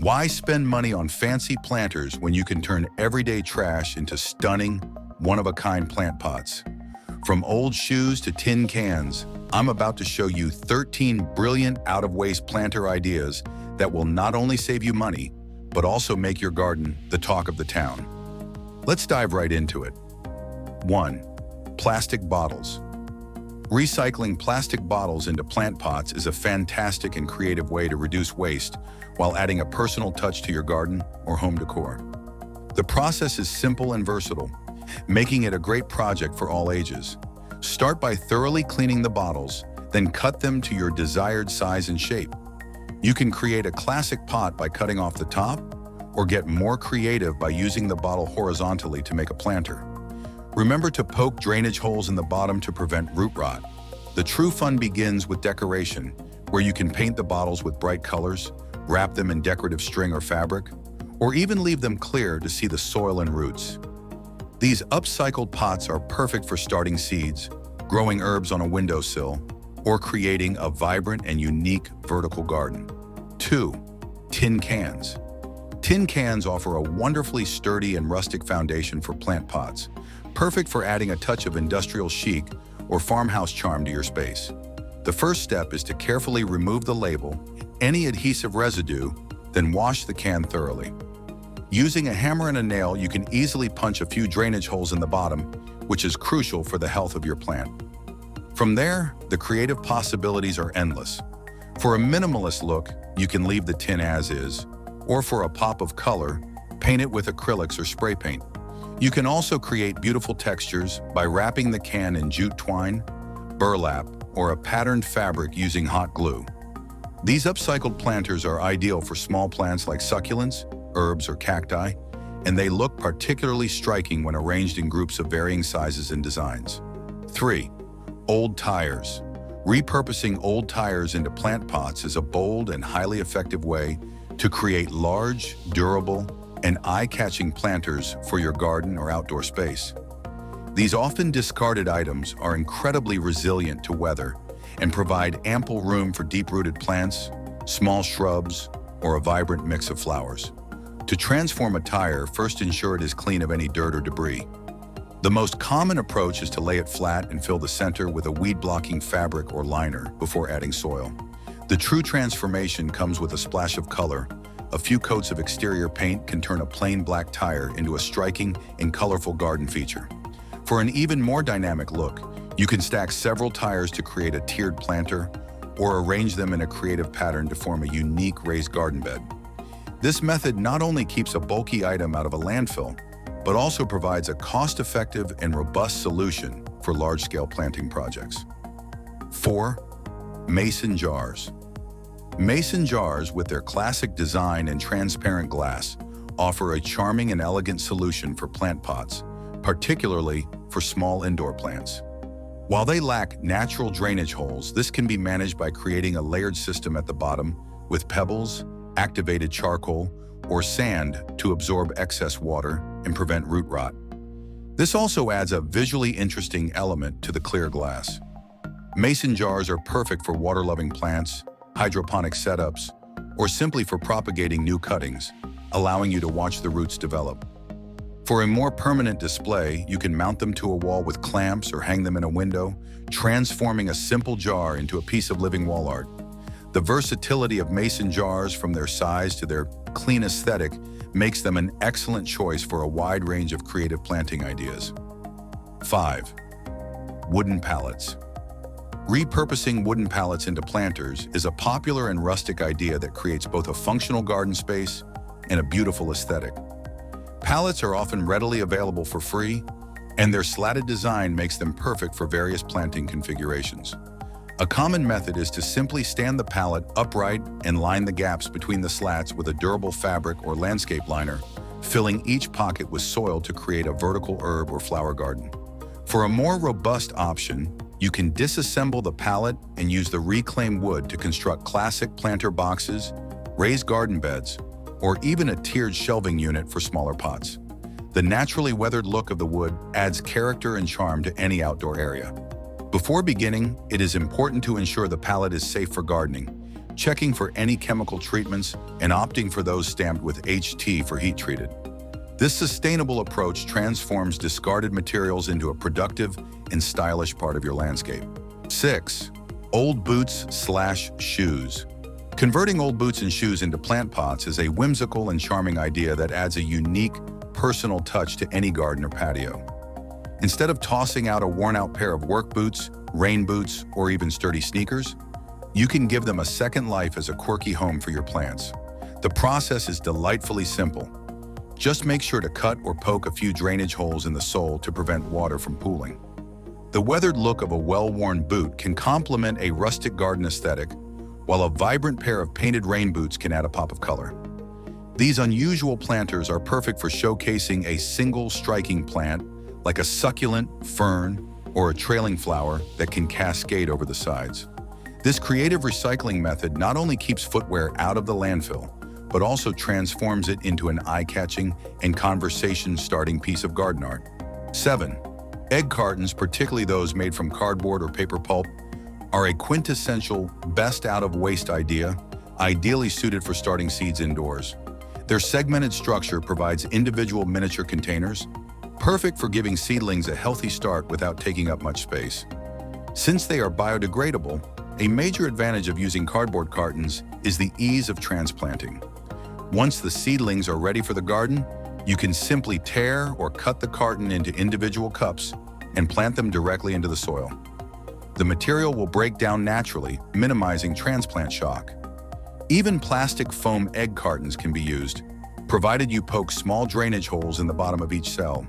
Why spend money on fancy planters when you can turn everyday trash into stunning, one-of-a-kind plant pots? From old shoes to tin cans, I'm about to show you 13 brilliant out-of-waste planter ideas that will not only save you money, but also make your garden the talk of the town. Let's dive right into it. 1. Plastic bottles. Recycling plastic bottles into plant pots is a fantastic and creative way to reduce waste while adding a personal touch to your garden or home decor. The process is simple and versatile, making it a great project for all ages. Start by thoroughly cleaning the bottles, then cut them to your desired size and shape. You can create a classic pot by cutting off the top, or get more creative by using the bottle horizontally to make a planter. Remember to poke drainage holes in the bottom to prevent root rot. The true fun begins with decoration, where you can paint the bottles with bright colors, wrap them in decorative string or fabric, or even leave them clear to see the soil and roots. These upcycled pots are perfect for starting seeds, growing herbs on a windowsill, or creating a vibrant and unique vertical garden. 2. Tin cans. Tin cans offer a wonderfully sturdy and rustic foundation for plant pots, perfect for adding a touch of industrial chic or farmhouse charm to your space. The first step is to carefully remove the label, any adhesive residue, then wash the can thoroughly. Using a hammer and a nail, you can easily punch a few drainage holes in the bottom, which is crucial for the health of your plant. From there, the creative possibilities are endless. For a minimalist look, you can leave the tin as is, or for a pop of color, paint it with acrylics or spray paint. You can also create beautiful textures by wrapping the can in jute twine, burlap, or a patterned fabric using hot glue. These upcycled planters are ideal for small plants like succulents, herbs, or cacti, and they look particularly striking when arranged in groups of varying sizes and designs. 3. Old tires. Repurposing old tires into plant pots is a bold and highly effective way to create large, durable, and eye-catching planters for your garden or outdoor space. These often discarded items are incredibly resilient to weather and provide ample room for deep-rooted plants, small shrubs, or a vibrant mix of flowers. To transform a tire, first ensure it is clean of any dirt or debris. The most common approach is to lay it flat and fill the center with a weed-blocking fabric or liner before adding soil. The true transformation comes with a splash of color. A few coats of exterior paint can turn a plain black tire into a striking and colorful garden feature. For an even more dynamic look, you can stack several tires to create a tiered planter or arrange them in a creative pattern to form a unique raised garden bed. This method not only keeps a bulky item out of a landfill, but also provides a cost-effective and robust solution for large-scale planting projects. 4. Mason jars. Mason jars, with their classic design and transparent glass, offer a charming and elegant solution for plant pots, particularly for small indoor plants. While they lack natural drainage holes, this can be managed by creating a layered system at the bottom with pebbles, activated charcoal, or sand to absorb excess water and prevent root rot. This also adds a visually interesting element to the clear glass. Mason jars are perfect for water-loving plants, hydroponic setups, or simply for propagating new cuttings, allowing you to watch the roots develop. For a more permanent display, you can mount them to a wall with clamps or hang them in a window, transforming a simple jar into a piece of living wall art. The versatility of mason jars, from their size to their clean aesthetic, makes them an excellent choice for a wide range of creative planting ideas. 5. Wooden pallets. Repurposing wooden pallets into planters is a popular and rustic idea that creates both a functional garden space and a beautiful aesthetic. Pallets are often readily available for free, and their slatted design makes them perfect for various planting configurations. A common method is to simply stand the pallet upright and line the gaps between the slats with a durable fabric or landscape liner, filling each pocket with soil to create a vertical herb or flower garden. For a more robust option, you can disassemble the pallet and use the reclaimed wood to construct classic planter boxes, raised garden beds, or even a tiered shelving unit for smaller pots. The naturally weathered look of the wood adds character and charm to any outdoor area. Before beginning, it is important to ensure the pallet is safe for gardening. checking for any chemical treatments and opting for those stamped with HT for heat treated. This sustainable approach transforms discarded materials into a productive and stylish part of your landscape. 6. Old boots/shoes. Converting old boots and shoes into plant pots is a whimsical and charming idea that adds a unique, personal touch to any garden or patio. Instead of tossing out a worn-out pair of work boots, rain boots, or even sturdy sneakers, you can give them a second life as a quirky home for your plants. The process is delightfully simple. Just make sure to cut or poke a few drainage holes in the sole to prevent water from pooling. The weathered look of a well-worn boot can complement a rustic garden aesthetic, while a vibrant pair of painted rain boots can add a pop of color. These unusual planters are perfect for showcasing a single striking plant, like a succulent, fern, or a trailing flower that can cascade over the sides. This creative recycling method not only keeps footwear out of the landfill, but also transforms it into an eye-catching and conversation-starting piece of garden art. 7. Egg cartons, particularly those made from cardboard or paper pulp, are a quintessential best-out-of-waste idea, ideally suited for starting seeds indoors. Their segmented structure provides individual miniature containers, perfect for giving seedlings a healthy start without taking up much space. Since they are biodegradable, a major advantage of using cardboard cartons is the ease of transplanting. Once the seedlings are ready for the garden, you can simply tear or cut the carton into individual cups and plant them directly into the soil. The material will break down naturally, minimizing transplant shock. Even plastic foam egg cartons can be used, provided you poke small drainage holes in the bottom of each cell.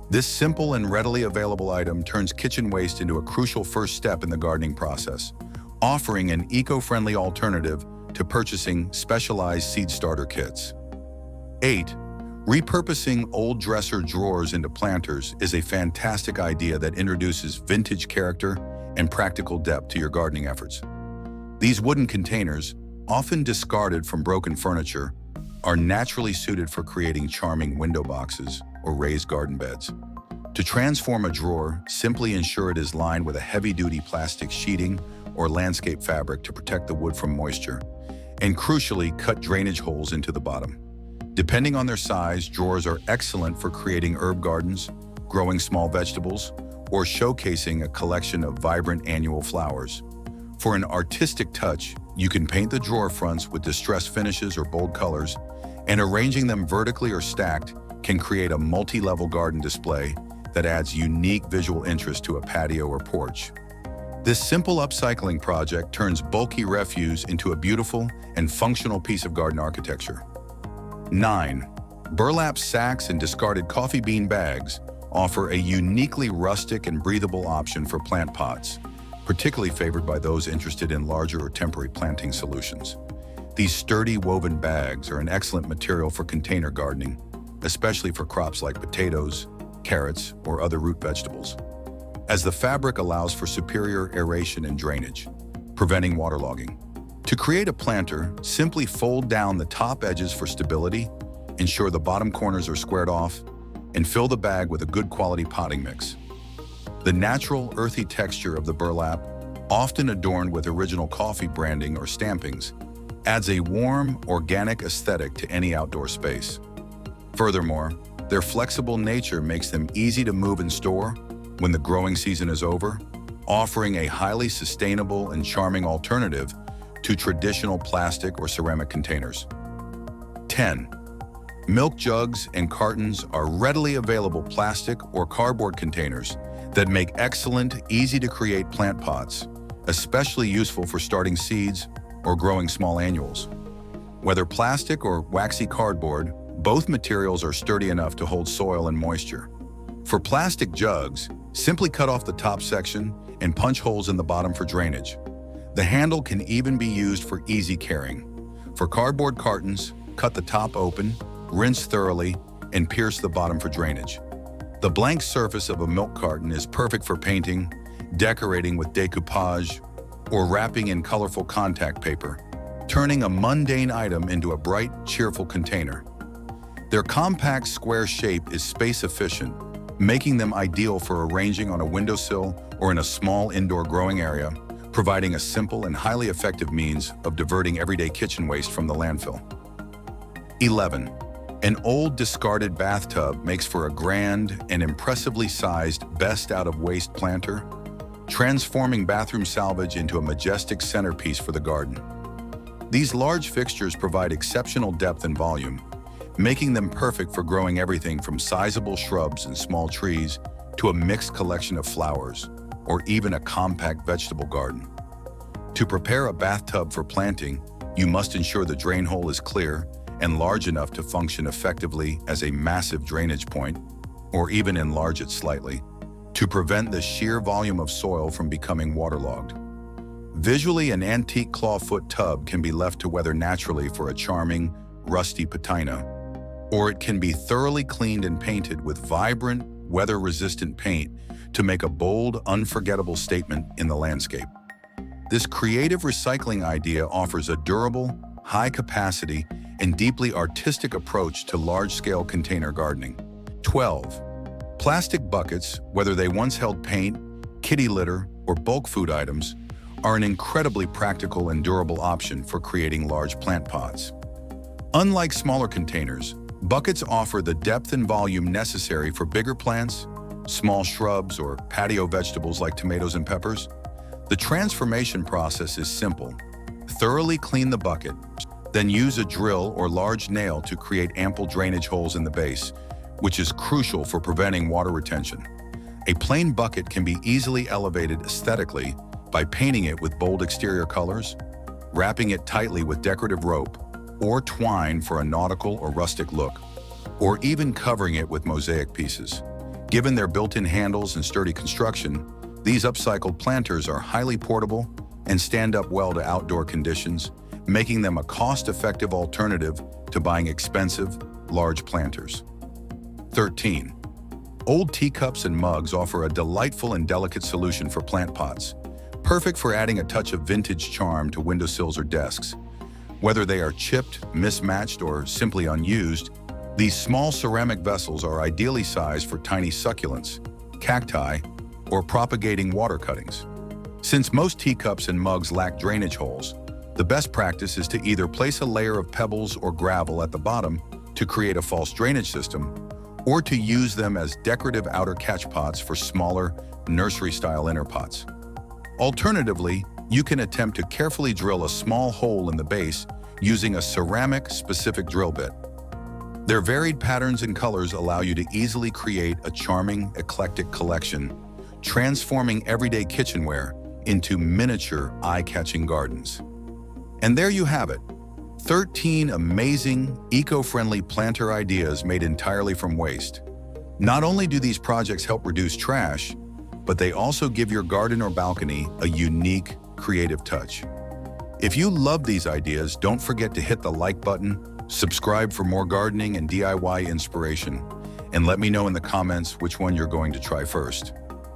This simple and readily available item turns kitchen waste into a crucial first step in the gardening process, offering an eco-friendly alternative to purchasing specialized seed starter kits. 8. Repurposing old dresser drawers into planters is a fantastic idea that introduces vintage character and practical depth to your gardening efforts. These wooden containers, often discarded from broken furniture, are naturally suited for creating charming window boxes or raised garden beds. To transform a drawer, simply ensure it is lined with a heavy-duty plastic sheeting or landscape fabric to protect the wood from moisture, and crucially, cut drainage holes into the bottom. Depending on their size, drawers are excellent for creating herb gardens, growing small vegetables, or showcasing a collection of vibrant annual flowers. For an artistic touch, you can paint the drawer fronts with distressed finishes or bold colors, and arranging them vertically or stacked can create a multi-level garden display that adds unique visual interest to a patio or porch. This simple upcycling project turns bulky refuse into a beautiful and functional piece of garden architecture. 9. Burlap sacks and discarded coffee bean bags offer a uniquely rustic and breathable option for plant pots, particularly favored by those interested in larger or temporary planting solutions. These sturdy woven bags are an excellent material for container gardening, especially for crops like potatoes, carrots, or other root vegetables, as the fabric allows for superior aeration and drainage, preventing waterlogging. To create a planter, simply fold down the top edges for stability, ensure the bottom corners are squared off, and fill the bag with a good quality potting mix. The natural, earthy texture of the burlap, often adorned with original coffee branding or stampings, adds a warm, organic aesthetic to any outdoor space. Furthermore, their flexible nature makes them easy to move and store when the growing season is over, offering a highly sustainable and charming alternative to traditional plastic or ceramic containers. 10. Milk jugs and cartons are readily available plastic or cardboard containers that make excellent, easy-to-create plant pots, especially useful for starting seeds or growing small annuals. Whether plastic or waxy cardboard, both materials are sturdy enough to hold soil and moisture. For plastic jugs, simply cut off the top section and punch holes in the bottom for drainage. The handle can even be used for easy carrying. For cardboard cartons, cut the top open, rinse thoroughly, and pierce the bottom for drainage. The blank surface of a milk carton is perfect for painting, decorating with decoupage, or wrapping in colorful contact paper, turning a mundane item into a bright, cheerful container. Their compact square shape is space-efficient, making them ideal for arranging on a windowsill or in a small indoor growing area, providing a simple and highly effective means of diverting everyday kitchen waste from the landfill. 11. An old discarded bathtub makes for a grand and impressively sized best out of waste planter, transforming bathroom salvage into a majestic centerpiece for the garden. These large fixtures provide exceptional depth and volume, making them perfect for growing everything from sizable shrubs and small trees to a mixed collection of flowers, or even a compact vegetable garden. To prepare a bathtub for planting, you must ensure the drain hole is clear and large enough to function effectively as a massive drainage point, or even enlarge it slightly, to prevent the sheer volume of soil from becoming waterlogged. Visually, an antique clawfoot tub can be left to weather naturally for a charming, rusty patina, or it can be thoroughly cleaned and painted with vibrant, weather-resistant paint to make a bold, unforgettable statement in the landscape. This creative recycling idea offers a durable, high-capacity, and deeply artistic approach to large-scale container gardening. 12. Plastic buckets, whether they once held paint, kitty litter, or bulk food items, are an incredibly practical and durable option for creating large plant pots. Unlike smaller containers, buckets offer the depth and volume necessary for bigger plants, small shrubs, or patio vegetables like tomatoes and peppers. The transformation process is simple. Thoroughly clean the bucket, then use a drill or large nail to create ample drainage holes in the base, which is crucial for preventing water retention. A plain bucket can be easily elevated aesthetically by painting it with bold exterior colors, wrapping it tightly with decorative rope or twine for a nautical or rustic look, or even covering it with mosaic pieces. Given their built-in handles and sturdy construction, these upcycled planters are highly portable and stand up well to outdoor conditions, making them a cost-effective alternative to buying expensive, large planters. 13. Old teacups and mugs offer a delightful and delicate solution for plant pots, perfect for adding a touch of vintage charm to windowsills or desks. Whether they are chipped, mismatched, or simply unused, these small ceramic vessels are ideally sized for tiny succulents, cacti, or propagating water cuttings. Since most teacups and mugs lack drainage holes, the best practice is to either place a layer of pebbles or gravel at the bottom to create a false drainage system, or to use them as decorative outer catch pots for smaller, nursery-style inner pots. Alternatively, you can attempt to carefully drill a small hole in the base using a ceramic-specific drill bit. Their varied patterns and colors allow you to easily create a charming, eclectic collection, transforming everyday kitchenware into miniature, eye-catching gardens. And there you have it, 13 amazing, eco-friendly planter ideas made entirely from waste. Not only do these projects help reduce trash, but they also give your garden or balcony a unique, creative touch. If you love these ideas, don't forget to hit the like button, subscribe for more gardening and DIY inspiration, and let me know in the comments which one you're going to try first.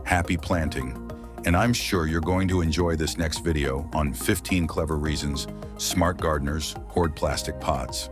Happy planting! And I'm sure you're going to enjoy this next video on 15 clever reasons smart gardeners hoard plastic pots.